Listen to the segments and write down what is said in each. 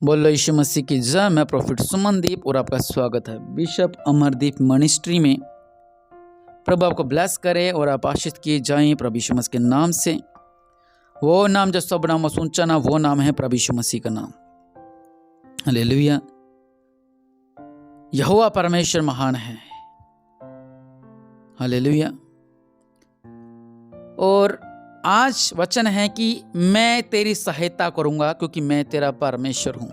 बोलो यीशु मसीह की जय। मैं प्रोफेट सुमनदीप और आपका स्वागत है बिशप अमरदीप मिनिस्ट्री में। प्रभु आपको ब्लेस करे और आप आशीष किए जाएं प्रभु यीशु मसीह के नाम से। वो नाम जो सब नामों से ऊंचा ना, वो नाम है प्रभु यीशु मसीह का नाम। हालेलुया। यहोवा परमेश्वर महान है। हालेलुया। और आज वचन है कि मैं तेरी सहायता करूंगा क्योंकि मैं तेरा परमेश्वर हूं।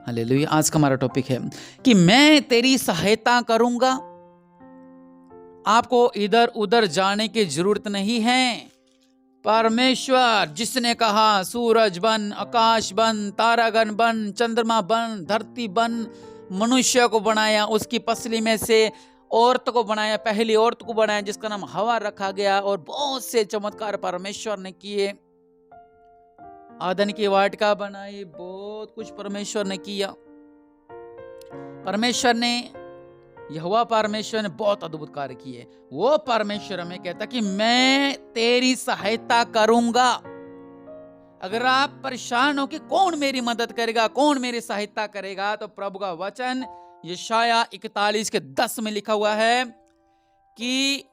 हालेलुया। आज का हमारा टॉपिक है कि मैं तेरी सहायता करूंगा। आपको इधर उधर जाने की जरूरत नहीं है। परमेश्वर जिसने कहा सूरज बन, आकाश बन, तारागण बन, चंद्रमा बन, धरती बन, मनुष्य को बनाया, उसकी पसली में से औरत को बनाया, पहली औरत को बनाया जिसका नाम हवा रखा गया, और बहुत से चमत्कार परमेश्वर ने किए। आदन की वाटिका बनाई, बहुत कुछ परमेश्वर ने किया। परमेश्वर ने, यहोवा परमेश्वर ने बहुत अद्भुत कार्य किए। वो परमेश्वर हमें कहता कि मैं तेरी सहायता करूंगा। अगर आप परेशान हो कि कौन मेरी मदद करेगा, कौन मेरी सहायता करेगा, तो प्रभु का वचन यशाया 41:10 में लिखा हुआ है कि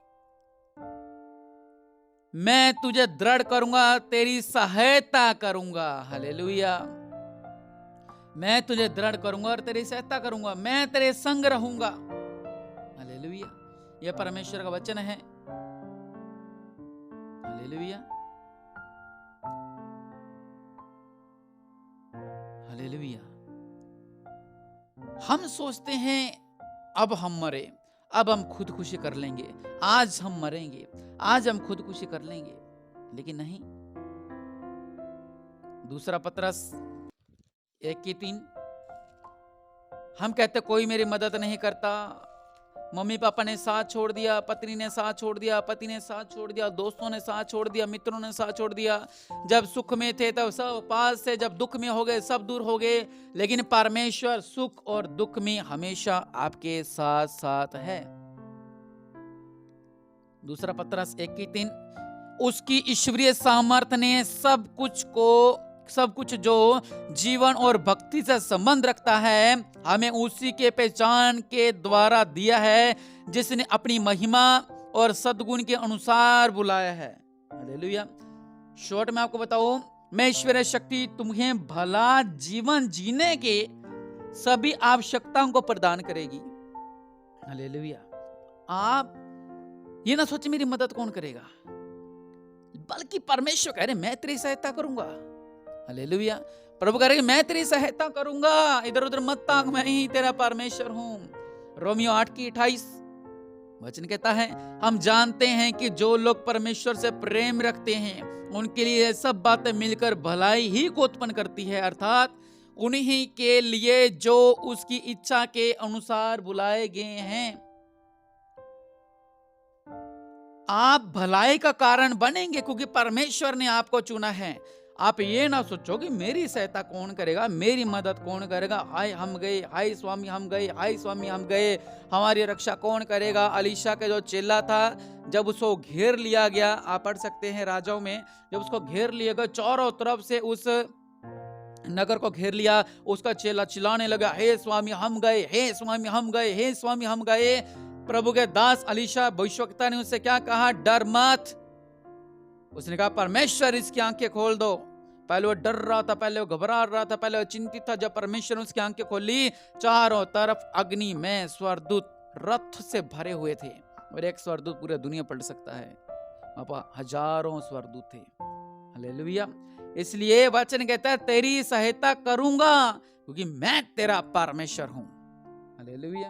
मैं तुझे दृढ़ करूंगा, तेरी सहायता करूंगा। हालेलुया। मैं तुझे दृढ़ करूंगा और तेरी सहायता करूंगा, मैं तेरे संग रहूंगा। हालेलुया। यह परमेश्वर का वचन है। हालेलुया। हालेलुया। हम सोचते हैं अब हम मरे, अब हम खुदकुशी कर लेंगे, आज हम मरेंगे, आज हम खुदकुशी कर लेंगे, लेकिन नहीं। दूसरा पतरस 1:3, हम कहते कोई मेरी मदद नहीं करता। मम्मी पापा ने साथ छोड़ दिया, पत्नी ने साथ छोड़ दिया, पति ने साथ छोड़ दिया, दोस्तों ने साथ छोड़ दिया, मित्रों ने साथ छोड़ दिया। जब सुख में थे तब सब पास से, जब दुख में हो गए सब दूर हो गए। लेकिन परमेश्वर सुख और दुख में हमेशा आपके साथ साथ है। दूसरा पतरस 1:3, उसकी ईश्वरीय सामर्थ्य ने सब कुछ जो जीवन और भक्ति से संबंध रखता है, हमें उसी के पहचान के द्वारा दिया है, जिसने अपनी महिमा और सद्गुण के अनुसार बुलाया है। हालेलुया। शॉर्ट में आपको बताऊं, मैं ईश्वरीय शक्ति तुम्हें भला जीवन जीने के सभी आवश्यकताओं को प्रदान करेगी। हालेलुया। आप ये ना सोचे मेरी मदद कौन करेगा, बल्कि परमेश्वर कह रहे मैं तेरी सहायता करूंगा। हालेलुया। प्रभु कह रहे मैं तेरी सहायता करूंगा, इधर उधर मत ताक, मैं ही तेरा परमेश्वर हूं। रोमियो 8:28 वचन कहता है, हम जानते हैं कि जो लोग परमेश्वर से प्रेम रखते हैं उनके लिए सब बातें मिलकर भलाई ही को उत्पन्न करती है, अर्थात उन्हीं के लिए जो उसकी इच्छा के अनुसार बुलाए गए हैं। आप भलाई का कारण बनेंगे क्योंकि परमेश्वर ने आपको चुना है। आप ये ना सोचो कि मेरी सहायता कौन करेगा, मेरी मदद कौन करेगा, हाय हम गए, हाय स्वामी हम गए, हाय स्वामी हम गए, हमारी रक्षा कौन करेगा। अलीशा का जो चेला था, जब उसको घेर लिया गया, आप पढ़ सकते हैं राजाओं में, जब उसको घेर लिया गया, चारों तरफ से उस नगर को घेर लिया, उसका चेला चिल्लाने लगा, हे स्वामी हम गए, हे स्वामी हम गए, हे स्वामी हम गए। प्रभु के दास अलीशा भविष्यवक्ता ने उससे क्या कहा, डर मत। उसने कहा परमेश्वर इसकी आंखें खोल दो। पहले वो डर रहा था, पहले वो घबरा रहा था, पहले वो चिंतित था। जब परमेश्वर ने उसकी आंखें खोली, चारों तरफ अग्नि में स्वर्गदूत रथ से भरे हुए थे, और एक स्वर्गदूत पूरी दुनिया पलट सकता है, वहां हजारों स्वर्गदूत थे। हालेलुया। इसलिए वचन कहता है तेरी सहायता करूंगा क्योंकि मैं तेरा परमेश्वर हूं। हालेलुया।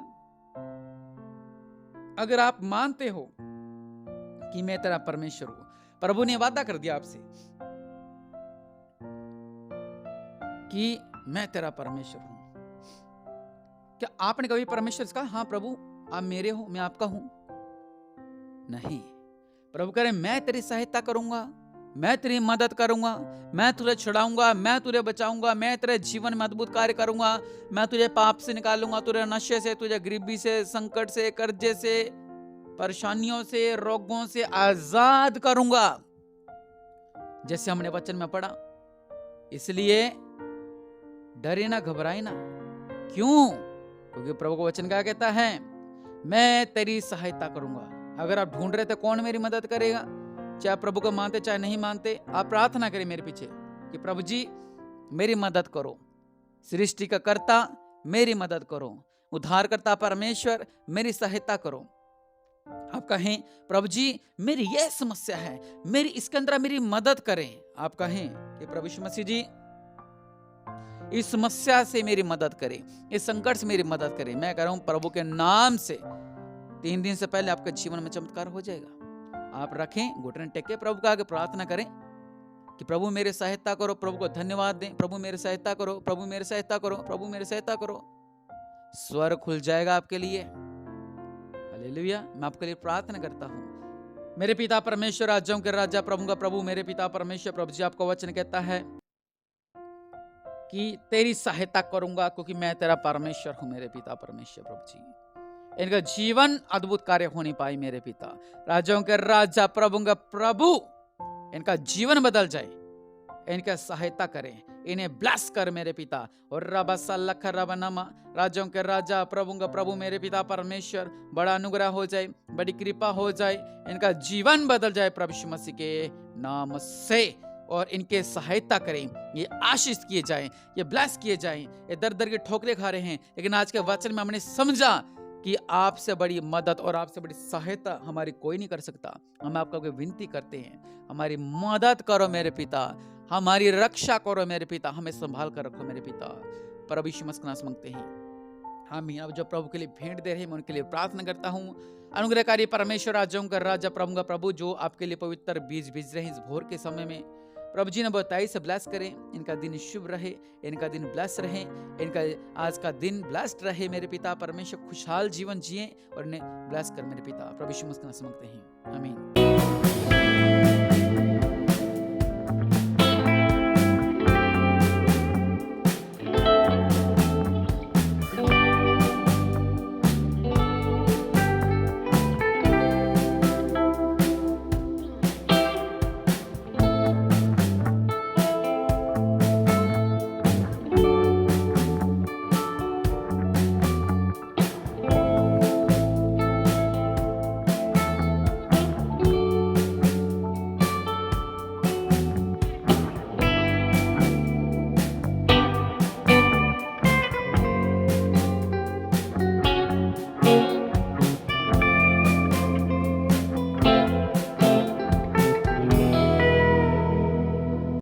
अगर आप मानते हो कि मैं तेरा परमेश्वर हूं, प्रभु ने वादा कर दिया आपसे कि मैं तेरा परमेश्वर हूं। क्या आपने कभी परमेश्वर से कहा हाँ प्रभु आप मेरे हो, मैं आपका हूं? नहीं। प्रभु कह रहे मैं तेरी सहायता करूंगा, मैं तेरी मदद करूंगा, मैं तुझे छुड़ाऊंगा, मैं तुझे बचाऊंगा, मैं तेरे जीवन में अद्भुत कार्य करूंगा, मैं तुझे पाप से निकालूंगा, तुझे नशे से, तुझे गरीबी से, संकट से, कर्जे से, परेशानियों से, रोगों से आजाद करूंगा, जैसे हमने वचन में पढ़ा। इसलिए डरे ना, घबराए ना। क्यों? क्योंकि प्रभु का वचन क्या कहता है? मैं तेरी सहायता करूंगा। अगर आप ढूंढ रहे थे कौन मेरी मदद करेगा, चाहे प्रभु को मानते चाहे नहीं मानते, आप प्रार्थना करें मेरे पीछे कि प्रभु जी मेरी मदद करो, सृष्टि का कर्ता मेरी मदद करो, उद्धारकर्ता परमेश्वर मेरी सहायता करो। आप कहें प्रभु जी मेरी यह समस्या है, मेरी इसके अंदर मेरी मदद करें। आप कहें कि प्रभु यीशु मसीह जी इस समस्या से मेरी मदद करें, इस संकट से मेरी मदद करें। मैं कह रहा हूं प्रभु के नाम से 3 दिन से पहले आपके जीवन में चमत्कार हो जाएगा। आप रखें, घुटने टेके, प्रभु का आगे प्रार्थना करें कि प्रभु मेरे सहायता करो। प्रभु को धन्यवाद दें, प्रभु मेरे सहायता करो, प्रभु मेरे सहायता करो, प्रभु मेरे सहायता करो। स्वर खुल जाएगा आपके लिए। हालेलुया। मैं आपके लिए प्रार्थना करता हूं। मेरे पिता परमेश्वर, राजाओं के राजा, प्रभु का प्रभु, मेरे पिता परमेश्वर, प्रभु जी आपका वचन कहता है कि तेरी सहायता करूंगा क्योंकि मैं तेरा परमेश्वर हूं। मेरे पिता परमेश्वर प्रभु जी, इनका जीवन अद्भुत कार्य होने पाए। मेरे पिता राजाओं के राजा, प्रभु का प्रभु, इनका जीवन बदल जाए, इनका सहायता करें, इन्हें ब्लेस कर मेरे पिता। और रबा सल्लख रबा नमा, राजाओं के राजा, प्रभु का प्रभु, मेरे पिता परमेश्वर, बड़ा अनुग्रह हो जाए, बड़ी कृपा हो जाए, इनका जीवन बदल जाए प्रभु यीशु मसीह के नाम से। और इनके सहायता करें, ये आशीष किए जाएं, ये ब्लेस किए जाएं। ये दर दर की ठोकरें खा रहे हैं, लेकिन आज के वचन में हमने समझा कि आपसे बड़ी मदद और आपसे बड़ी सहायता हमारी कोई नहीं कर सकता। हम आपका कोई विनती करते हैं, हमारी मदद करो मेरे पिता, हमारी रक्षा करो मेरे पिता, हमें संभाल कर रखो मेरे पिता। प्रभु यीशु मसीह का नाम मांगते हैं, आमीन। अब जो प्रभु के लिए भेंट दे रहे हैं, मैं उनके लिए प्रार्थना करता हूँ। अनुग्रहकारी परमेश्वर, राजाओं का राजा, प्रभु का प्रभु, जो आपके लिए पवित्र बीज बीज रहे हैं इस भोर के समय में, प्रभु जी ने बताई से ब्लेस करें। इनका दिन शुभ रहे, इनका दिन ब्लेस रहे, इनका आज का दिन ब्लेस्ड रहे मेरे पिता परमेश्वर। खुशहाल जीवन जिए और इन्हें ब्लेस कर मेरे पिता। प्रभु यीशु मसीह के नाम से मांगते हैं, आमीन।